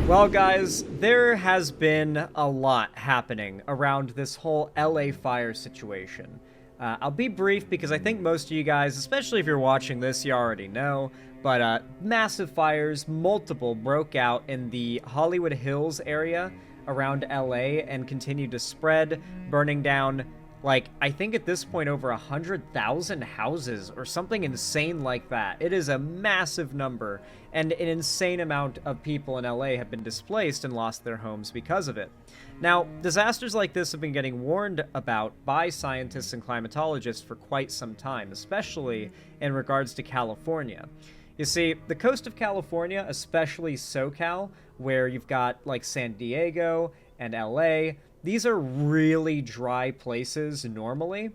Well, guys, there has been a lot happening around this whole LA fire situation. I'll be brief because I think most of you guys, especially if you're watching this, you already know. But massive fires, multiple, broke out in the Hollywood Hills area around LA and continued to spread, burning down, like, I think at this point over 100,000 houses or something insane like that. It is a massive number, and an insane amount of people in LA have been displaced and lost their homes because of it. Now, disasters like this have been getting warned about by scientists and climatologists for quite some time, especially in regards to California. You see, the coast of California, especially SoCal, where you've got like San Diego and LA, these are really dry places normally,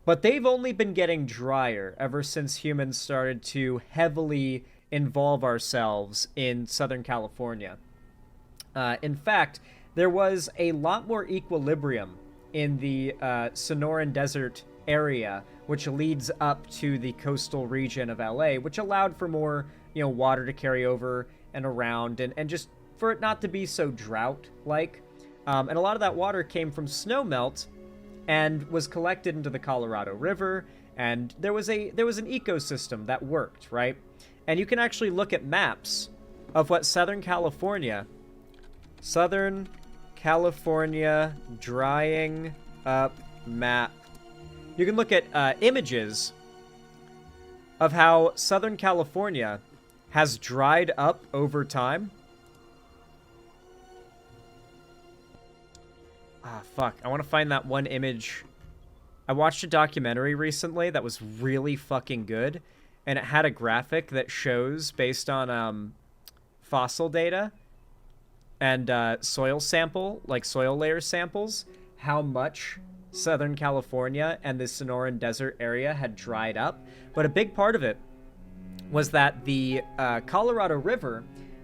but they've only been getting drier ever since humans started to heavily involve ourselves in Southern California. In fact, there was a lot more equilibrium in the Sonoran Desert area, which leads up to the coastal region of LA, which allowed for more, water to carry over and around, and just for it not to be so drought-like. And a lot of that water came from snowmelt and was collected into the Colorado River, and there was an ecosystem that worked, right? And you can actually look at maps of what Southern California drying up map. You can look at images of how Southern California has dried up over time. Fuck. I want to find that one image. I watched a documentary recently that was really fucking good, and it had a graphic that shows, based on fossil data and soil layer samples, how much Southern California and the Sonoran Desert area had dried up. But a big part of it was that the Colorado River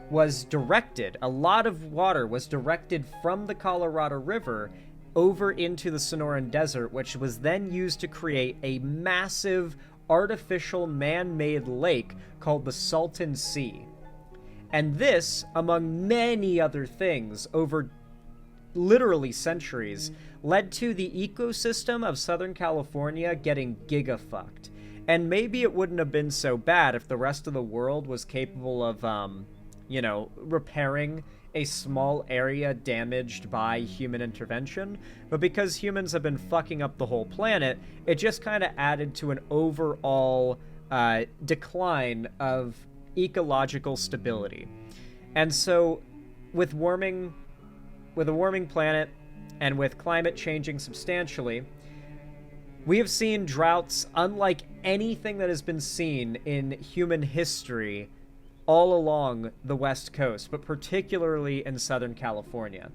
was directed, a lot of water was directed from the Colorado River over into the Sonoran Desert, which was then used to create a massive artificial man-made lake called the Salton Sea. And this, among many other things, over literally centuries, led to the ecosystem of Southern California getting giga-fucked. And maybe it wouldn't have been so bad if the rest of the world was capable of, repairing a small area damaged by human intervention. But because humans have been fucking up the whole planet, it just kind of added to an overall decline of ecological stability. And so with a warming planet and with climate changing substantially, we have seen droughts unlike anything that has been seen in human history all along the West Coast, but particularly in Southern California.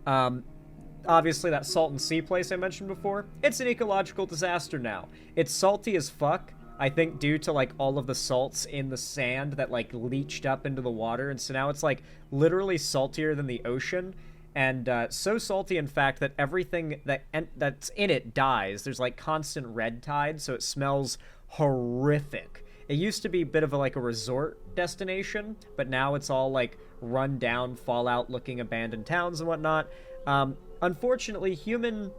Obviously, that Salton Sea place I mentioned before, it's an ecological disaster now. It's salty as fuck, I think due to, all of the salts in the sand that, leached up into the water, and so now it's, literally saltier than the ocean, and so salty, in fact, that everything that's in it dies. There's, constant red tide, so it smells horrific. It used to be a bit of a resort destination, but now it's all run down, fallout looking abandoned towns and whatnot. Unfortunately, human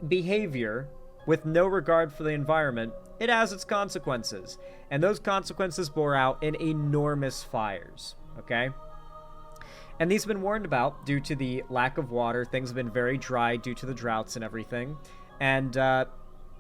behavior with no regard for the environment, it has its consequences. And those consequences bore out in enormous fires, okay? And these have been warned about due to the lack of water. Things have been very dry due to the droughts and everything. And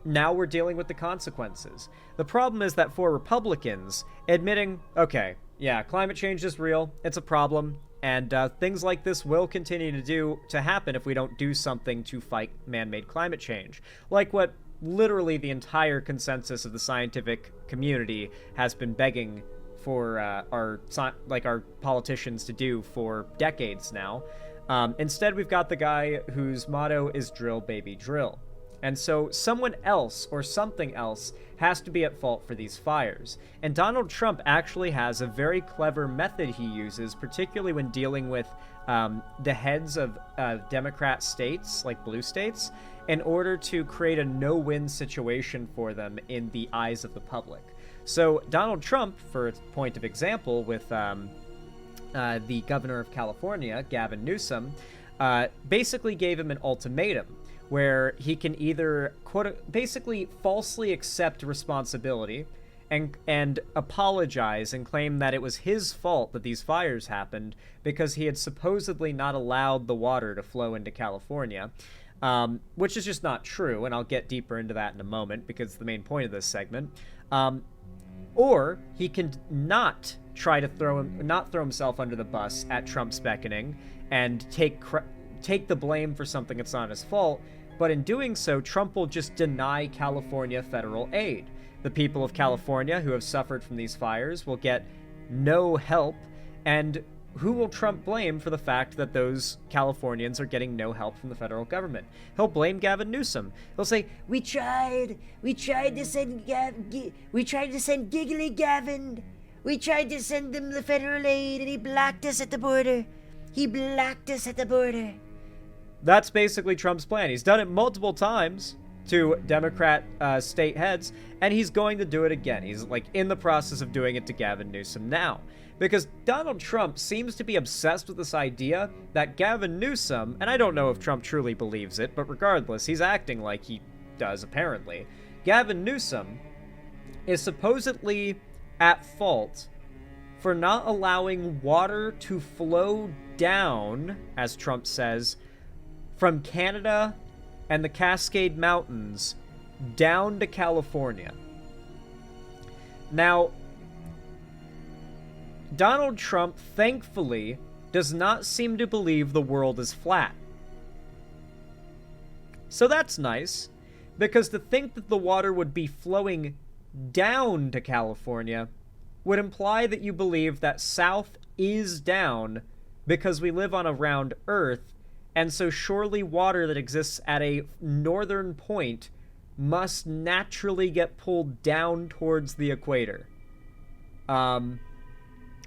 now we're dealing with the consequences. The problem is that for Republicans, admitting, okay, yeah, climate change is real, it's a problem, and things like this will continue to happen if we don't do something to fight man-made climate change. Like what literally the entire consensus of the scientific community has been begging for our politicians to do for decades now. Instead, we've got the guy whose motto is drill, baby, drill. And so someone else or something else has to be at fault for these fires. And Donald Trump actually has a very clever method he uses, particularly when dealing with the heads of Democrat states, like blue states, in order to create a no-win situation for them in the eyes of the public. So Donald Trump, for a point of example, with the governor of California, Gavin Newsom, basically gave him an ultimatum where he can either basically falsely accept responsibility and apologize and claim that it was his fault that these fires happened because he had supposedly not allowed the water to flow into California, which is just not true, and I'll get deeper into that in a moment because it's the main point of this segment. Or he can not try to throw himself under the bus at Trump's beckoning and take the blame for something that's not his fault, but in doing so, Trump will just deny California federal aid. The people of California who have suffered from these fires will get no help, and who will Trump blame for the fact that those Californians are getting no help from the federal government? He'll blame Gavin Newsom. He'll say, we tried to send Giggly Gavin. We tried to send him the federal aid, and he blocked us at the border. That's basically Trump's plan. He's done it multiple times to Democrat state heads, and he's going to do it again. He's in the process of doing it to Gavin Newsom now. Because Donald Trump seems to be obsessed with this idea that Gavin Newsom, and I don't know if Trump truly believes it, but regardless, he's acting like he does apparently. Gavin Newsom is supposedly at fault for not allowing water to flow down, as Trump says, from Canada and the Cascade Mountains down to California. Now, Donald Trump, thankfully, does not seem to believe the world is flat. So that's nice, because to think that the water would be flowing down to California would imply that you believe that south is down because we live on a round Earth, and so surely water that exists at a northern point must naturally get pulled down towards the equator.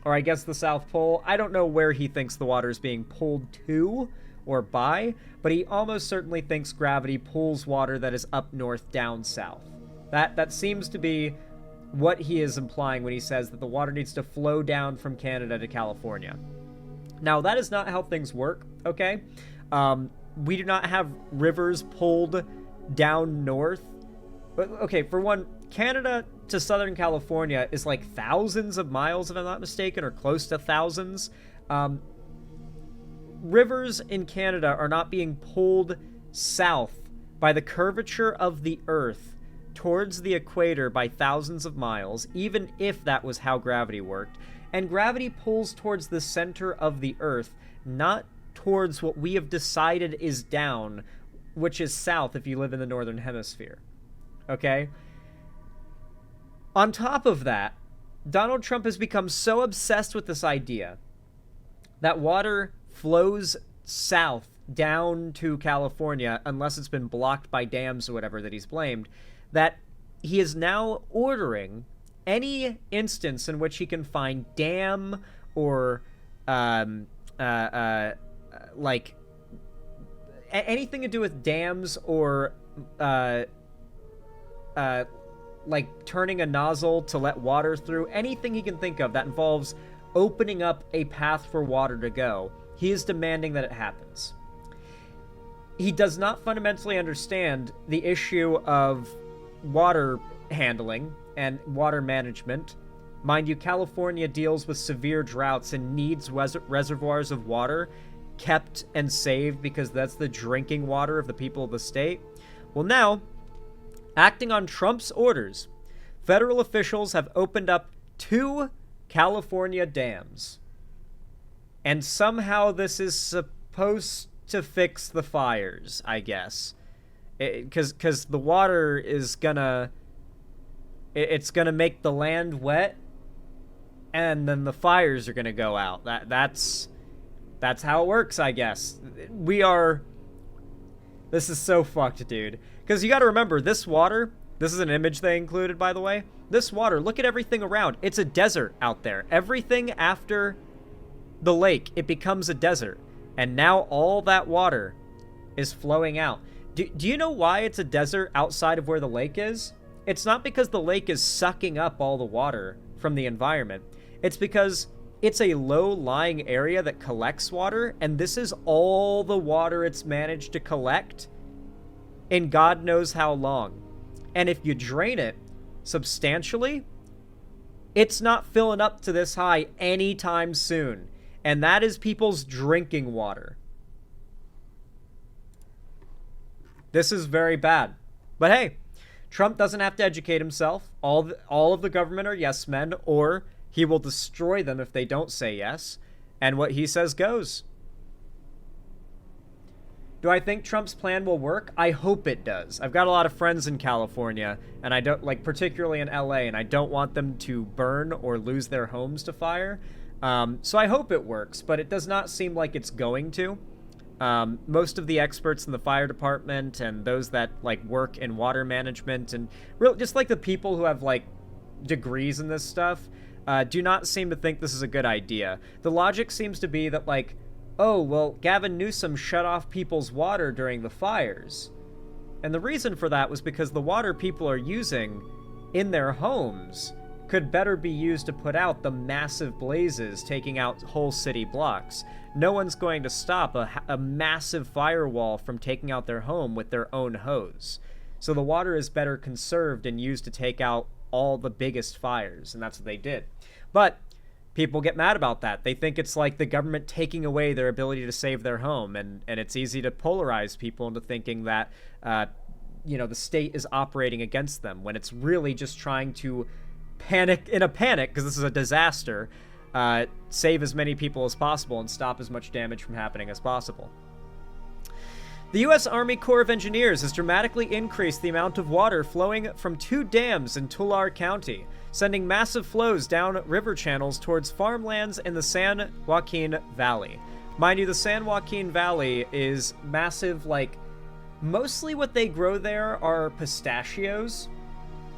Or I guess the South Pole. I don't know where he thinks the water is being pulled to or by, but he almost certainly thinks gravity pulls water that is up north down south. That seems to be what he is implying when he says that the water needs to flow down from Canada to California. Now, that is not how things work, okay? We do not have rivers pulled down north. But, okay, for one, Canada to Southern California is thousands of miles, if I'm not mistaken, or close to thousands. Rivers in Canada are not being pulled south by the curvature of the Earth towards the equator by thousands of miles, even if that was how gravity worked. And gravity pulls towards the center of the Earth, not towards what we have decided is down, which is south if you live in the northern hemisphere. Okay? On top of that, Donald Trump has become so obsessed with this idea that water flows south down to California, unless it's been blocked by dams or whatever that he's blamed, that he is now ordering any instance in which he can find dam or anything to do with dams or turning a nozzle to let water through, anything he can think of that involves opening up a path for water to go, he is demanding that it happens. He does not fundamentally understand the issue of water handling and water management. Mind you, California deals with severe droughts and needs reservoirs of water kept and saved because that's the drinking water of the people of the state. Well, now, acting on Trump's orders, federal officials have opened up 2 California dams. And somehow this is supposed to fix the fires, I guess. Because the water is gonna... It's gonna make the land wet, and then the fires are gonna go out. That's how it works, I guess. This is so fucked, dude. Because you gotta remember, this water... This is an image they included, by the way. This water, look at everything around. It's a desert out there. Everything after the lake, it becomes a desert. And now all that water is flowing out. Do you know why it's a desert outside of where the lake is? It's not because the lake is sucking up all the water from the environment. It's because it's a low-lying area that collects water, and this is all the water it's managed to collect in God knows how long. And if you drain it substantially, it's not filling up to this high anytime soon. And that is people's drinking water. This is very bad. But hey, Trump doesn't have to educate himself. All of the government are yes men, or he will destroy them if they don't say yes. And what he says goes. Do I think Trump's plan will work? I hope it does. I've got a lot of friends in California, and I don't, like, particularly in LA, and I don't want them to burn or lose their homes to fire. So I hope it works, but it does not seem like it's going to. Most of the experts in the fire department and those that, like, work in water management and just, like, the people who have, like, degrees in this stuff do not seem to think this is a good idea. The logic seems to be that, like, oh, well, Gavin Newsom shut off people's water during the fires. And the reason for that was because the water people are using in their homes could better be used to put out the massive blazes taking out whole city blocks. No one's going to stop a massive firewall from taking out their home with their own hose. So the water is better conserved and used to take out all the biggest fires, and that's what they did. But people get mad about that. They think it's like the government taking away their ability to save their home, and it's easy to polarize people into thinking that, the state is operating against them when it's really just trying to panic, because this is a disaster, save as many people as possible and stop as much damage from happening as possible. The U.S. Army Corps of Engineers has dramatically increased the amount of water flowing from 2 dams in Tulare County, sending massive flows down river channels towards farmlands in the San Joaquin Valley. Mind you, the San Joaquin Valley is massive, like, mostly what they grow there are pistachios.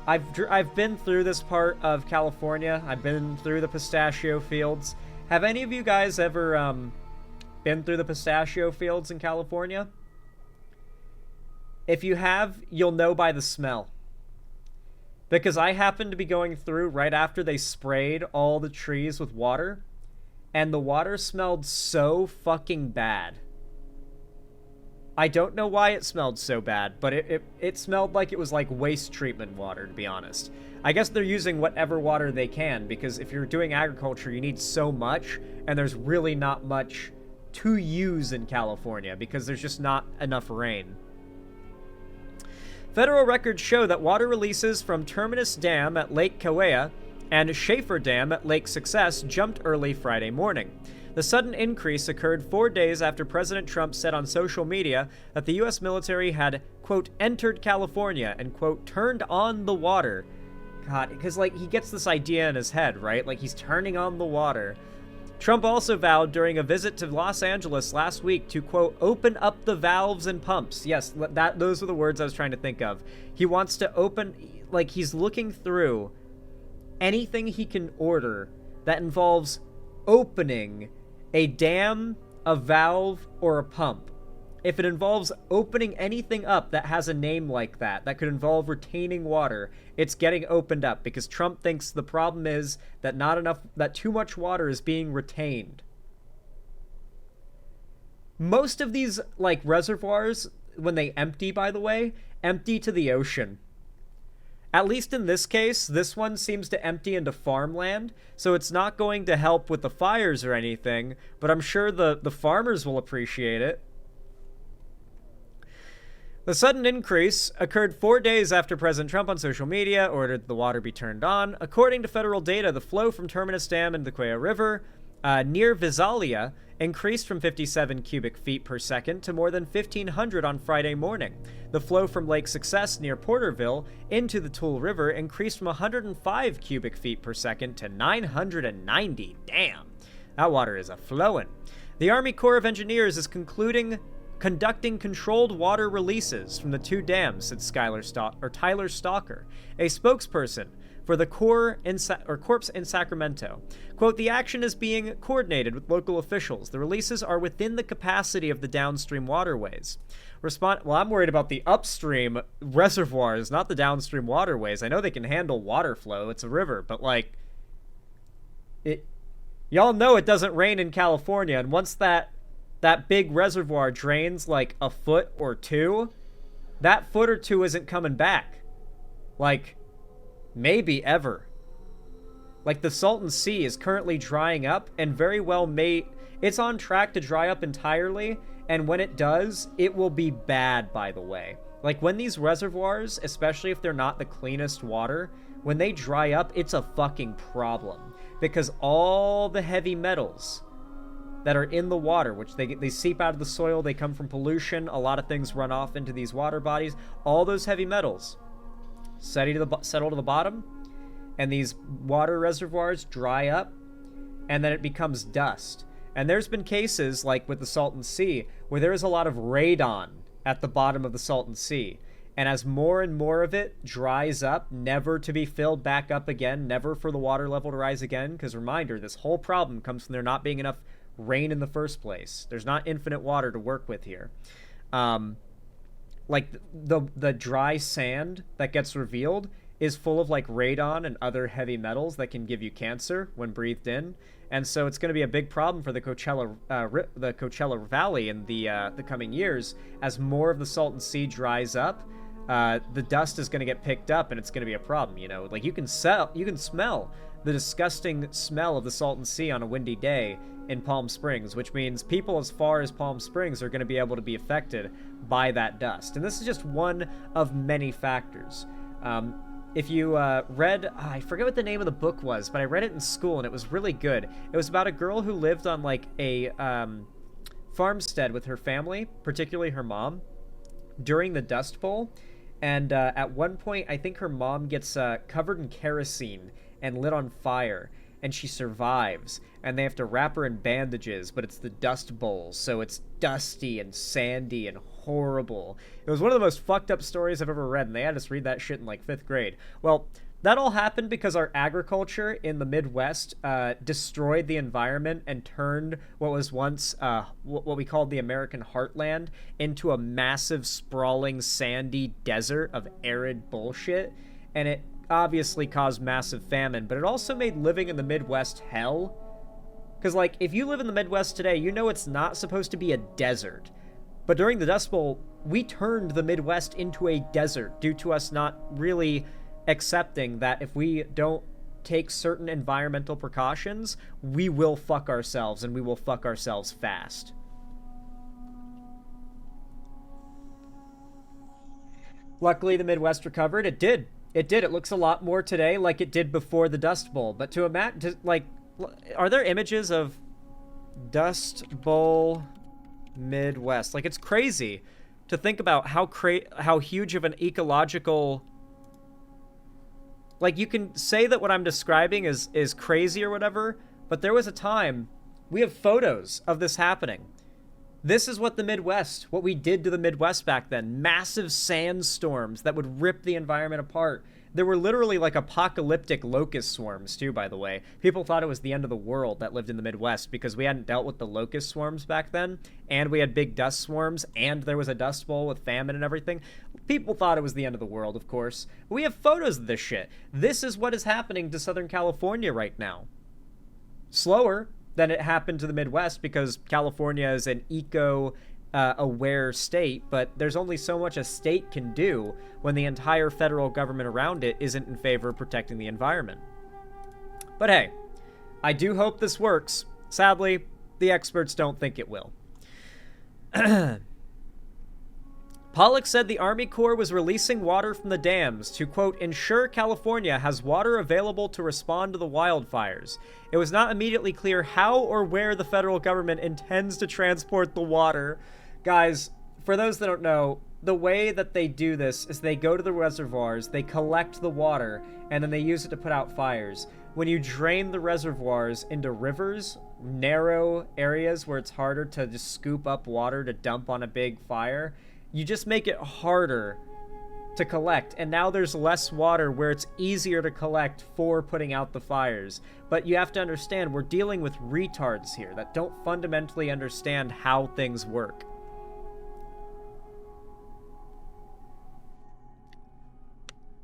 I've been through this part of California. I've been through the pistachio fields. Have any of you guys ever been through the pistachio fields in California? If you have, you'll know by the smell. Because I happened to be going through right after they sprayed all the trees with water, and the water smelled so fucking bad. I don't know why it smelled so bad, but it smelled like it was like waste treatment water, to be honest. I guess they're using whatever water they can, because if you're doing agriculture, you need so much, and there's really not much to use in California, because there's just not enough rain. Federal records show that water releases from Terminus Dam at Lake Kaweah and Schaefer Dam at Lake Success jumped early Friday morning. The sudden increase occurred 4 days after President Trump said on social media that the U.S. military had, quote, entered California and, quote, turned on the water. God, because, like, he gets this idea in his head, right? Like, he's turning on the water. Trump also vowed during a visit to Los Angeles last week to, quote, open up the valves and pumps. Yes, those were the words I was trying to think of. He wants to open, like, he's looking through anything he can order that involves opening a dam, a valve, or a pump. If it involves opening anything up that has a name like that could involve retaining water, it's getting opened up because Trump thinks the problem is that that too much water is being retained. Most of these, like, reservoirs, when they empty, by the way, empty to the ocean. At least in this case, this one seems to empty into farmland, so it's not going to help with the fires or anything, but I'm sure the farmers will appreciate it. The sudden increase occurred 4 days after President Trump on social media ordered the water be turned on. According to federal data, the flow from Terminus Dam into the Kaweah River near Visalia increased from 57 cubic feet per second to more than 1,500 on Friday morning. The flow from Lake Success near Porterville into the Tule River increased from 105 cubic feet per second to 990. Damn, that water is a-flowing. The Army Corps of Engineers is conducting controlled water releases from the 2 dams, said Tyler Stalker, a spokesperson for the Corps in Sacramento. Quote, the action is being coordinated with local officials. The releases are within the capacity of the downstream waterways. Well, I'm worried about the upstream reservoirs, not the downstream waterways. I know they can handle water flow. It's a river, but, like, Y'all know it doesn't rain in California, and once that big reservoir drains like a foot or two, that foot or two isn't coming back. Like, maybe ever. Like, the Salton Sea is currently drying up, and very well may... It's on track to dry up entirely, and when it does, it will be bad, by the way. Like, when these reservoirs, especially if they're not the cleanest water, when they dry up, it's a fucking problem. Because all the heavy metals that are in the water, which they seep out of the soil, they come from pollution, a lot of things run off into these water bodies, all those heavy metals settle to the bottom, and these water reservoirs dry up, and then it becomes dust. And there's been cases, like with the Salton Sea, where there is a lot of radon at the bottom of the Salton Sea. And as more and more of it dries up, never to be filled back up again, never for the water level to rise again, because reminder, this whole problem comes from there not being enough rain in the first place. There's not infinite water to work with here. Like the dry sand that gets revealed is full of like radon and other heavy metals that can give you cancer when breathed in. And so it's going to be a big problem for the Coachella Valley in the coming years. As more of the Salton Sea dries up, the dust is going to get picked up, and it's going to be a problem. You know, like you can smell the disgusting smell of the Salton Sea on a windy day in Palm Springs, which means people as far as Palm Springs are going to be able to be affected by that dust. And this is just one of many factors. If you read, I forget what the name of the book was, but I read it in school and it was really good. It was about a girl who lived on like a farmstead with her family, particularly her mom, during the Dust Bowl. And at one point, I think her mom gets covered in kerosene and lit on fire, and she survives. And they have to wrap her in bandages, but it's the Dust Bowl, so it's dusty and sandy and horrible. It was one of the most fucked up stories I've ever read, and they had us read that shit in like 5th grade. Well, that all happened because our agriculture in the Midwest destroyed the environment and turned what was once what we called the American heartland into a massive, sprawling, sandy desert of arid bullshit. And it obviously caused massive famine, but it also made living in the Midwest hell. Because, like, if you live in the Midwest today, you know it's not supposed to be a desert. But during the Dust Bowl, we turned the Midwest into a desert due to us not really accepting that if we don't take certain environmental precautions, we will fuck ourselves, and we will fuck ourselves fast. Luckily, the Midwest recovered. It did. It did. It looks a lot more today like it did before the Dust Bowl. But to imagine, like, are there images of Dust Bowl Midwest? Like, it's crazy to think about how huge of an ecological... Like, you can say that what I'm describing is crazy or whatever, but there was a time, we have photos of this happening. This is what what we did to the Midwest back then. Massive sandstorms that would rip the environment apart. There were literally like apocalyptic locust swarms too, by the way. People thought it was the end of the world that lived in the Midwest because we hadn't dealt with the locust swarms back then, and we had big dust swarms, and there was a dust bowl with famine and everything. People thought it was the end of the world, of course. We have photos of this shit. This is what is happening to Southern California right now. Slower than it happened to the Midwest because California is an aware state, but there's only so much a state can do when the entire federal government around it isn't in favor of protecting the environment. But hey, I do hope this works. Sadly, the experts don't think it will. Pollock said the Army Corps was releasing water from the dams to, quote, ensure California has water available to respond to the wildfires. It was not immediately clear how or where the federal government intends to transport the water. Guys, for those that don't know, the way that they do this is they go to the reservoirs, they collect the water, and then they use it to put out fires. When you drain the reservoirs into rivers, narrow areas where it's harder to just scoop up water to dump on a big fire, you just make it harder to collect, and now there's less water where it's easier to collect for putting out the fires. But you have to understand, we're dealing with retards here that don't fundamentally understand how things work.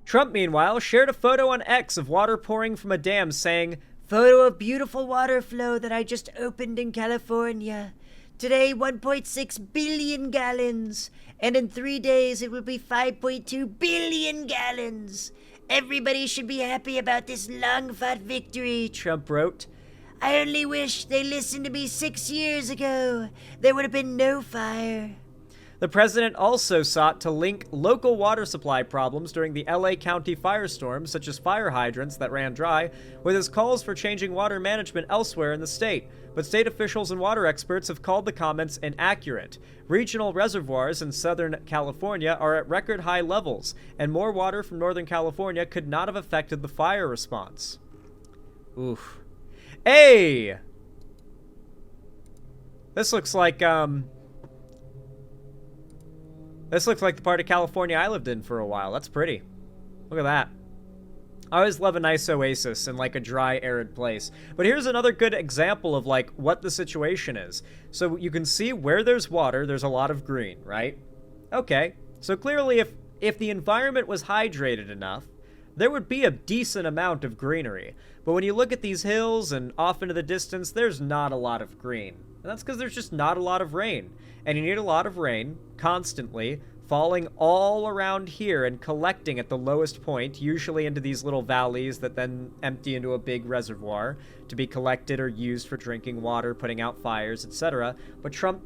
Trump, meanwhile, shared a photo on X of water pouring from a dam saying, Photo of beautiful water flow that I just opened in California. Today, 1.6 billion gallons. And in 3 days, it will be 5.2 billion gallons. Everybody should be happy about this long-fought victory, Trump wrote. I only wish they listened to me 6 years ago. There would have been no fire. The president also sought to link local water supply problems during the LA County firestorms, such as fire hydrants that ran dry, with his calls for changing water management elsewhere in the state. But state officials and water experts have called the comments inaccurate. Regional reservoirs in Southern California are at record high levels, and more water from Northern California could not have affected the fire response. Oof. Hey! This looks like the part of California I lived in for a while. That's pretty. Look at that. I always love a nice oasis in like a dry, arid place. But here's another good example of like what the situation is. So you can see where there's water, there's a lot of green, right? Okay. So clearly if the environment was hydrated enough, there would be a decent amount of greenery. But when you look at these hills and off into the distance, there's not a lot of green. And that's because there's just not a lot of rain. And you need a lot of rain, constantly, falling all around here and collecting at the lowest point, usually into these little valleys that then empty into a big reservoir to be collected or used for drinking water, putting out fires, etc. But Trump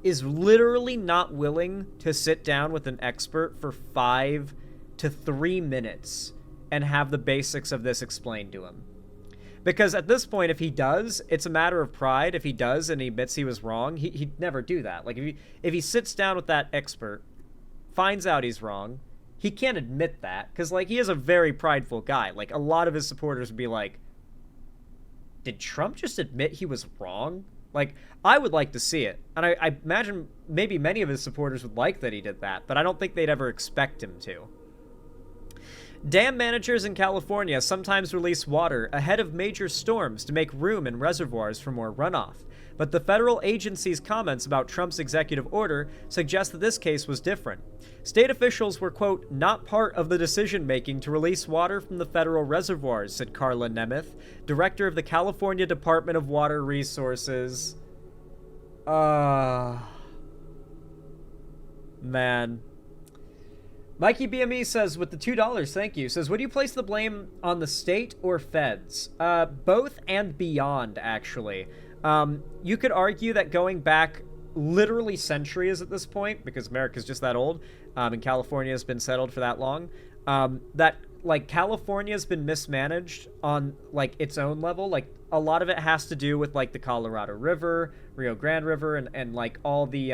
is literally not willing to sit down with an expert for 5 to 3 minutes and have the basics of this explained to him. Because at this point, if he does, it's a matter of pride. If he does and he admits he was wrong, he'd never do that. Like, if he sits down with that expert, finds out he's wrong, he can't admit that. Because, like, he is a very prideful guy. Like, a lot of his supporters would be like, did Trump just admit he was wrong? Like, I would like to see it. And I imagine maybe many of his supporters would like that he did that. But I don't think they'd ever expect him to. Dam managers in California sometimes release water ahead of major storms to make room in reservoirs for more runoff. But the federal agency's comments about Trump's executive order suggest that this case was different. State officials were, quote, not part of the decision-making to release water from the federal reservoirs, said Carla Nemeth, director of the California Department of Water Resources. Man. Mikey BME says, with the $2, thank you, says, would you place the blame on the state or feds? Both and beyond, actually. You could argue that going back literally centuries at this point, because America's just that old, and California has been settled for that long, that, like, California's been mismanaged on, like, its own level. Like, a lot of it has to do with, like, the Colorado River, Rio Grande River, and like, all the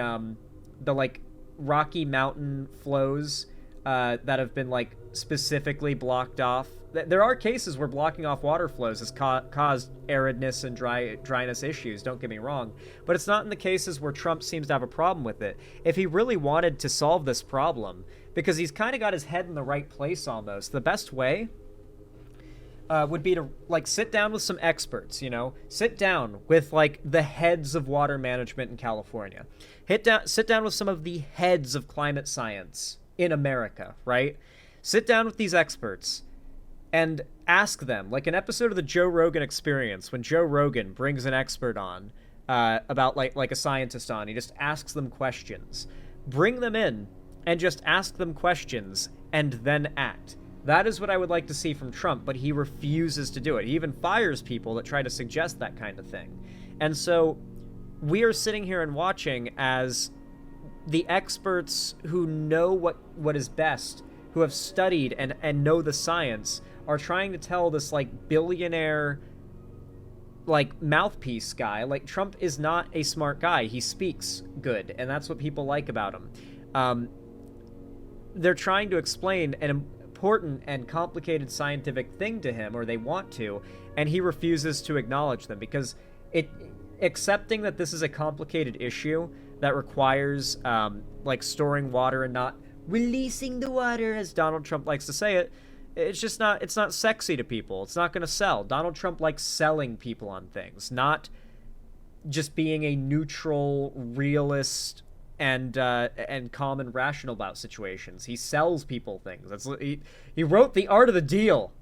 like, Rocky Mountain flows that have been, like, specifically blocked off. There are cases where blocking off water flows has caused aridness and dryness issues, don't get me wrong, but it's not in the cases where Trump seems to have a problem with it. If he really wanted to solve this problem, because he's kind of got his head in the right place almost, the best way would be to, like, sit down with some experts, you know? Sit down with, like, the heads of water management in California. Sit down with some of the heads of climate science in America, right? Sit down with these experts and ask them, like an episode of the Joe Rogan Experience, when Joe Rogan brings an expert on about like a scientist on, he just asks them questions. Bring them in and just ask them questions and then act. That is what I would like to see from Trump, but he refuses to do it. He even fires people that try to suggest that kind of thing. And so we are sitting here and watching as the experts who know what is best, who have studied and know the science, are trying to tell this, like, billionaire, like, mouthpiece guy. Like, Trump is not a smart guy. He speaks good, and that's what people like about him. They're trying to explain an important and complicated scientific thing to him, or they want to, and he refuses to acknowledge them, because accepting that this is a complicated issue that requires, like, storing water and not releasing the water, as Donald Trump likes to say it, it's not sexy to people. It's not going to sell. Donald Trump likes selling people on things, not just being a neutral realist and calm and rational about situations. He sells people things. He wrote The Art of the Deal.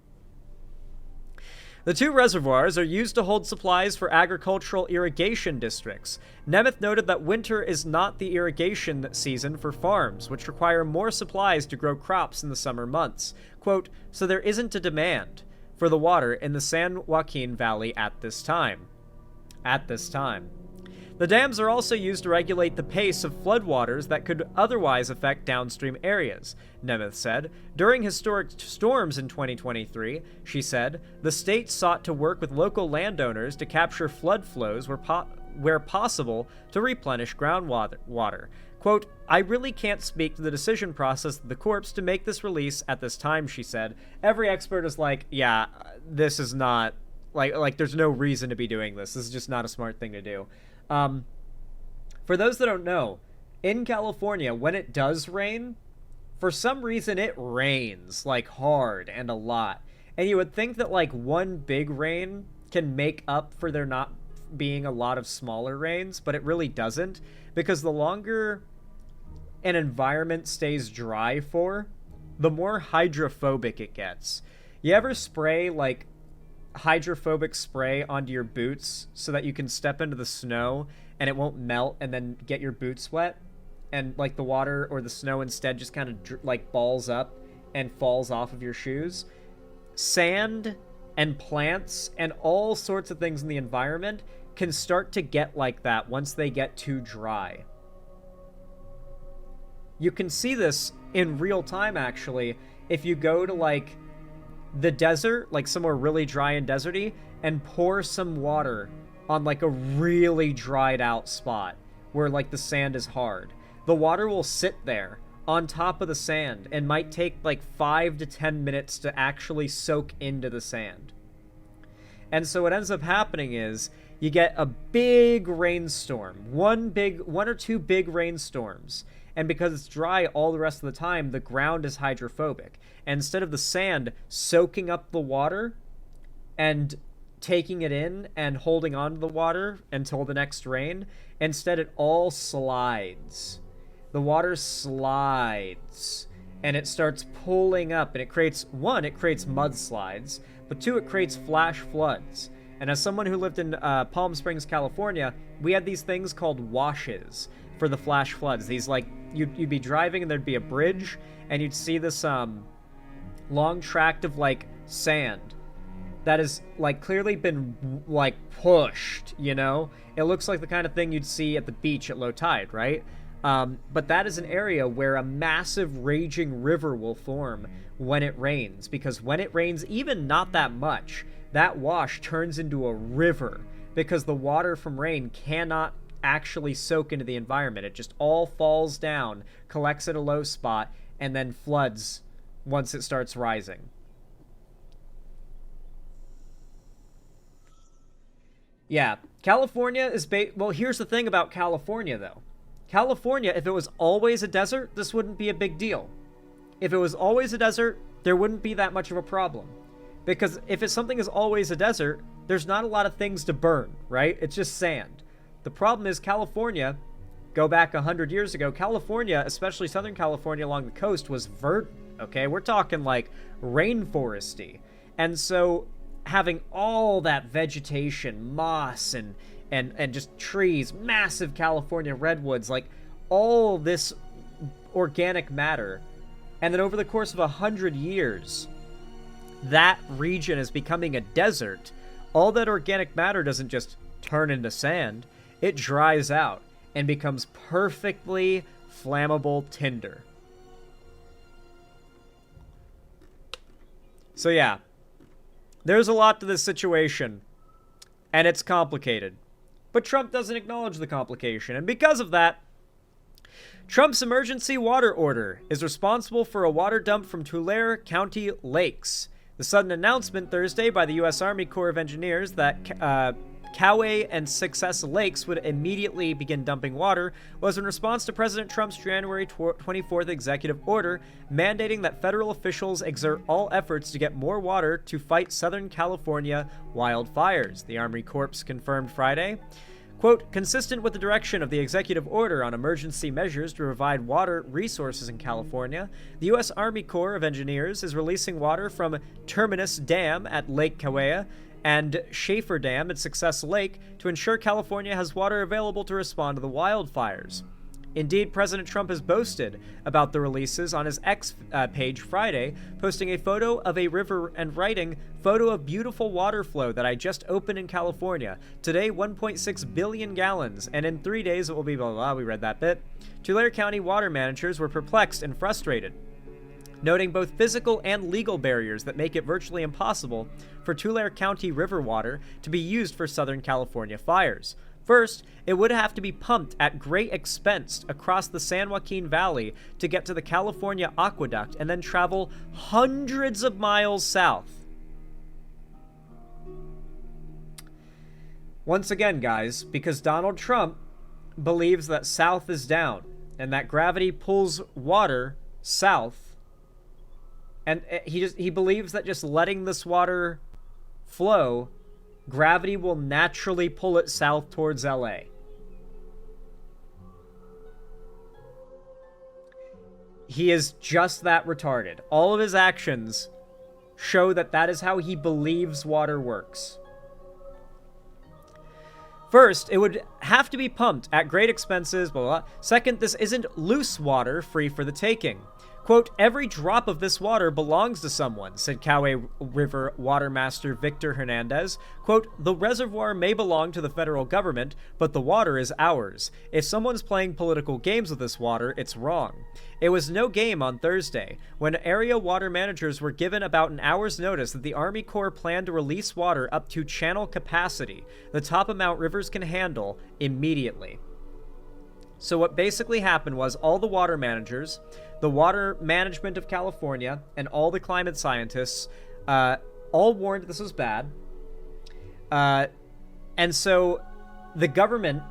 The two reservoirs are used to hold supplies for agricultural irrigation districts. Nemeth noted that winter is not the irrigation season for farms, which require more supplies to grow crops in the summer months. Quote, so there isn't a demand for the water in the San Joaquin Valley at this time. The dams are also used to regulate the pace of floodwaters that could otherwise affect downstream areas, Nemeth said. During historic storms in 2023, she said, the state sought to work with local landowners to capture flood flows where possible to replenish groundwater. Quote, I really can't speak to the decision process of the Corps to make this release at this time, she said. Every expert is like, yeah, this is not, like there's no reason to be doing this. This is just not a smart thing to do. For those that don't know, in California, when it does rain, for some reason it rains, like, hard and a lot. And you would think that, like, one big rain can make up for there not being a lot of smaller rains, but it really doesn't, because the longer an environment stays dry for, the more hydrophobic it gets. You ever spray, like, hydrophobic spray onto your boots so that you can step into the snow and it won't melt and then get your boots wet, and like the water or the snow instead just kind of like balls up and falls off of your shoes? Sand and plants and all sorts of things in the environment can start to get like that once they get too dry. You can see this in real time, actually, if you go to like the desert, like somewhere really dry and deserty, and pour some water on like a really dried out spot where like the sand is hard. The water will sit there on top of the sand and might take like 5 to 10 minutes to actually soak into the sand. And so what ends up happening is you get a big rainstorm, one or two big rainstorms, and because it's dry all the rest of the time, the ground is hydrophobic. And instead of the sand soaking up the water and taking it in and holding on to the water until the next rain, instead it all slides. The water slides and it starts pulling up, and it creates mudslides, but two, it creates flash floods. And as someone who lived in Palm Springs, California, we had these things called washes for the flash floods. These, like, you'd be driving and there'd be a bridge, and you'd see this long tract of like sand that has like clearly been like pushed, you know? It looks like the kind of thing you'd see at the beach at low tide, right? But that is an area where a massive raging river will form when it rains, because when it rains, even not that much, that wash turns into a river because the water from rain cannot actually soak into the environment. It just all falls down, collects at a low spot, and then floods once it starts rising. Yeah, California is well, here's the thing about California, though. California, if it was always a desert, this wouldn't be a big deal. If it was always a desert, there wouldn't be that much of a problem. Because if something is always a desert, there's not a lot of things to burn, right? It's just sand. The problem is California, go back 100 years ago, California, especially Southern California along the coast, was verdant, okay? We're talking like rainforesty. And so having all that vegetation, moss and just trees, massive California redwoods, like all this organic matter, and then over the course of 100 years, that region is becoming a desert. All that organic matter doesn't just turn into sand, it dries out and becomes perfectly flammable tinder. So yeah, there's a lot to this situation, and it's complicated. But Trump doesn't acknowledge the complication, and because of that, Trump's emergency water order is responsible for a water dump from Tulare County lakes. The sudden announcement Thursday by the U.S. Army Corps of Engineers that Kauai and Success Lakes would immediately begin dumping water was in response to President Trump's January 24th executive order mandating that federal officials exert all efforts to get more water to fight Southern California wildfires, the Army Corps confirmed Friday. Quote, consistent with the direction of the executive order on emergency measures to provide water resources in California, the U.S. Army Corps of Engineers is releasing water from Terminus Dam at Lake Kauai and Schaefer Dam at Success Lake to ensure California has water available to respond to the wildfires. Indeed, President Trump has boasted about the releases on his X page Friday, posting a photo of a river and writing, "Photo of beautiful water flow that I just opened in California. Today, 1.6 billion gallons, and in 3 days it will be blah, blah, blah." We read that bit. Tulare County water managers were perplexed and frustrated, noting both physical and legal barriers that make it virtually impossible for Tulare County river water to be used for Southern California fires. First, it would have to be pumped at great expense across the San Joaquin Valley to get to the California Aqueduct and then travel hundreds of miles south. Once again, guys, because Donald Trump believes that south is down and that gravity pulls water south, and he believes that just letting this water flow, gravity will naturally pull it south towards LA. He is just that retarded. All of his actions show that that is how he believes water works. First, it would have to be pumped at great expenses, blah, blah, blah. Second, this isn't loose water free for the taking. Quote, "Every drop of this water belongs to someone," said Coway River Watermaster Victor Hernandez. Quote, "The reservoir may belong to the federal government, but the water is ours. If someone's playing political games with this water, it's wrong." It was no game on Thursday, when area water managers were given about an hour's notice that the Army Corps planned to release water up to channel capacity, the top amount rivers can handle, immediately. So what basically happened was all the water managers, the water management of California, and all the climate scientists all warned this was bad. And so the government,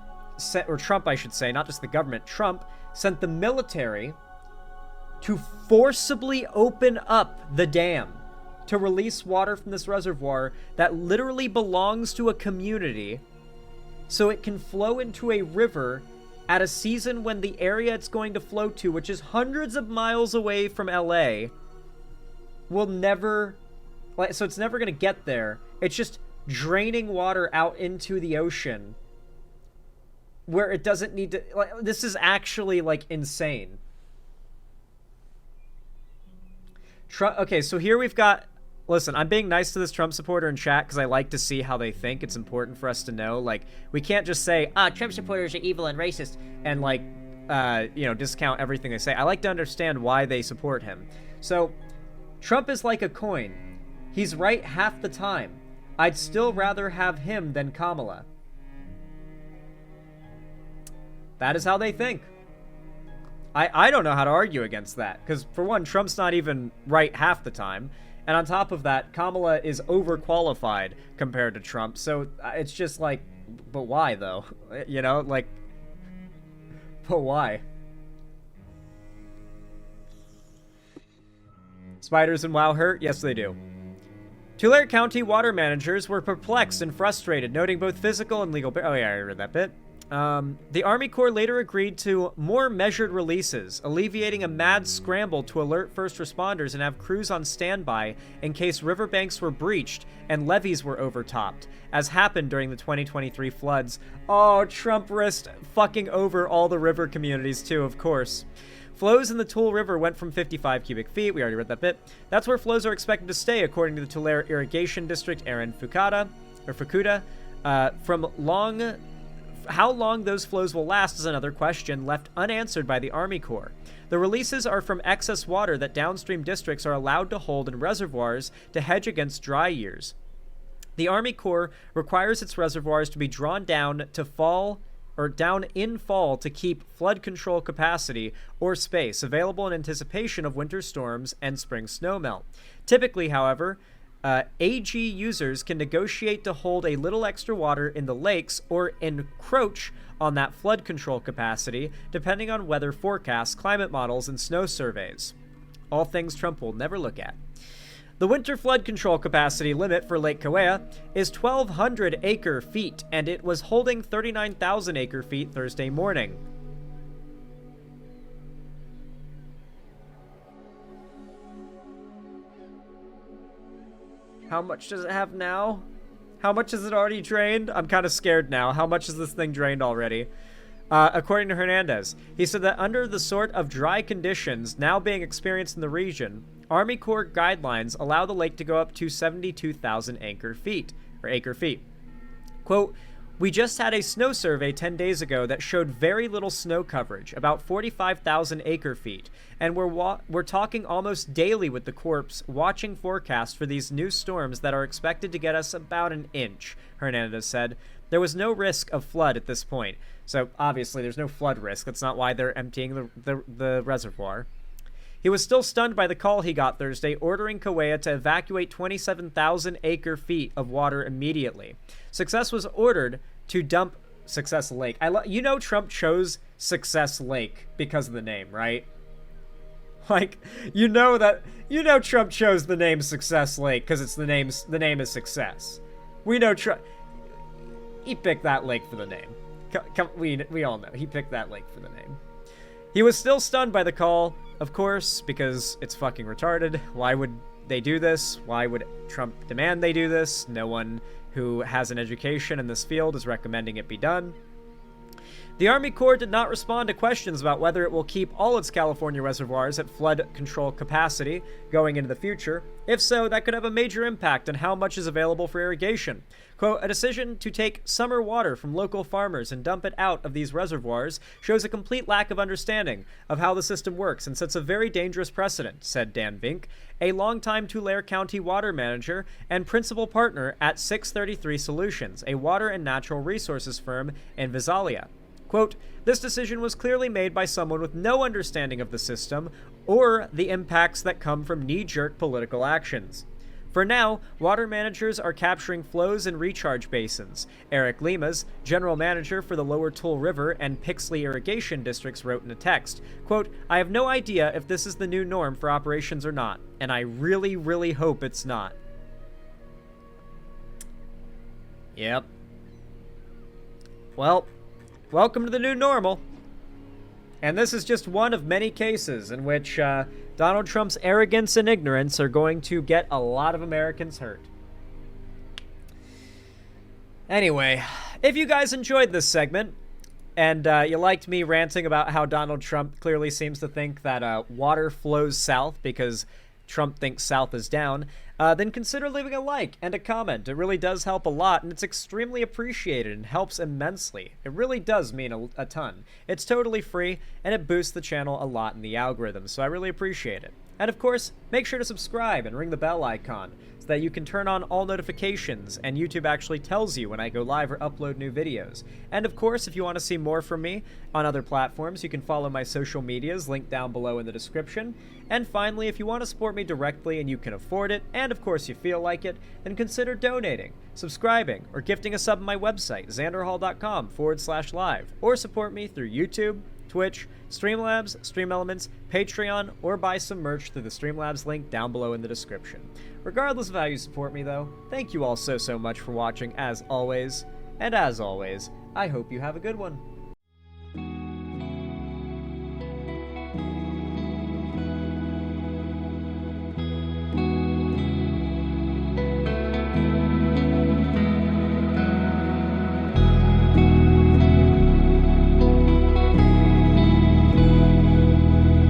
or Trump, I should say, not just the government, Trump sent the military to forcibly open up the dam to release water from this reservoir that literally belongs to a community so it can flow into a river at a season when the area it's going to flow to, which is hundreds of miles away from LA, will never, so it's never going to get there. It's just draining water out into the ocean where it doesn't need to, this is actually, insane. Okay, so here we've got, listen, I'm being nice to this Trump supporter in chat because I like to see how they think. It's important for us to know. We can't just say, Trump supporters are evil and racist, and, discount everything they say. I like to understand why they support him. So, Trump is like a coin. He's right half the time. I'd still rather have him than Kamala. That is how they think. I don't know how to argue against that, because, for one, Trump's not even right half the time. And on top of that, Kamala is overqualified compared to Trump. So it's just but why, though? But why? Spiders and WoW hurt? Yes, they do. Tulare County water managers were perplexed and frustrated, noting both physical and legal... Oh, yeah, I read that bit. The Army Corps later agreed to more measured releases, alleviating a mad scramble to alert first responders and have crews on standby in case riverbanks were breached and levees were overtopped, as happened during the 2023 floods. Oh, Trump risked fucking over all the river communities too, of course. Flows in the Tool River went from 55 cubic feet. We already read that bit. That's where flows are expected to stay, according to the Tulare Irrigation District Aaron Fukuda. How long those flows will last is another question left unanswered by the Army Corps. The releases are from excess water that downstream districts are allowed to hold in reservoirs to hedge against dry years. The Army Corps requires its reservoirs to be drawn down in fall to keep flood control capacity or space available in anticipation of winter storms and spring snowmelt. Typically, however, AG users can negotiate to hold a little extra water in the lakes or encroach on that flood control capacity, depending on weather forecasts, climate models, and snow surveys. All things Trump will never look at. The winter flood control capacity limit for Lake Kauai is 1,200 acre-feet, and it was holding 39,000 acre-feet Thursday morning. How much does it have now? How much is it already drained? I'm kind of scared now. How much is this thing drained already? According to Hernandez, he said that under the sort of dry conditions now being experienced in the region, Army Corps guidelines allow the lake to go up to 72,000 acre feet. Quote, we just had a snow survey 10 days ago that showed very little snow coverage, about 45,000 acre feet, and we're talking almost daily with the Corps, watching forecasts for these new storms that are expected to get us about an inch, Hernandez said. There was no risk of flood at this point. So, obviously, there's no flood risk. That's not why they're emptying the reservoir. He was still stunned by the call he got Thursday, ordering Kauai to evacuate 27,000 acre feet of water immediately. Success was ordered to dump Success Lake. You know Trump chose Success Lake because of the name, right? Like, you know Trump chose the name Success Lake because it's the name is Success. We know Trump. He picked that lake for the name. We all know he picked that lake for the name. He was still stunned by the call, of course, because it's fucking retarded. Why would they do this? Why would Trump demand they do this? No one who has an education in this field is recommending it be done. The Army Corps did not respond to questions about whether it will keep all its California reservoirs at flood control capacity going into the future. If so, that could have a major impact on how much is available for irrigation. Quote, a decision to take summer water from local farmers and dump it out of these reservoirs shows a complete lack of understanding of how the system works and sets a very dangerous precedent, said Dan Vink, a longtime Tulare County water manager and principal partner at 633 Solutions, a water and natural resources firm in Visalia. Quote, this decision was clearly made by someone with no understanding of the system or the impacts that come from knee-jerk political actions. For now, water managers are capturing flows in recharge basins. Eric Limas, general manager for the Lower Tool River and Pixley irrigation districts, wrote in a text, quote, I have no idea if this is the new norm for operations or not, and I really, really hope it's not. Yep. Well, welcome to the new normal. And this is just one of many cases in which Donald Trump's arrogance and ignorance are going to get a lot of Americans hurt. Anyway, if you guys enjoyed this segment, and you liked me ranting about how Donald Trump clearly seems to think that water flows south because Trump thinks south is down, then consider leaving a like and a comment. It really does help a lot, and it's extremely appreciated and helps immensely. It really does mean a ton. It's totally free, and it boosts the channel a lot in the algorithm, so I really appreciate it. And of course, make sure to subscribe and ring the bell icon so that you can turn on all notifications and YouTube actually tells you when I go live or upload new videos. And of course, if you want to see more from me on other platforms, you can follow my social medias linked down below in the description. And finally, if you want to support me directly and you can afford it, and of course you feel like it, then consider donating, subscribing, or gifting a sub on my website, xanderhall.com/live, or support me through YouTube, Twitch, Streamlabs, StreamElements, Patreon, or buy some merch through the Streamlabs link down below in the description. Regardless of how you support me though, thank you all so much for watching as always, and as always, I hope you have a good one.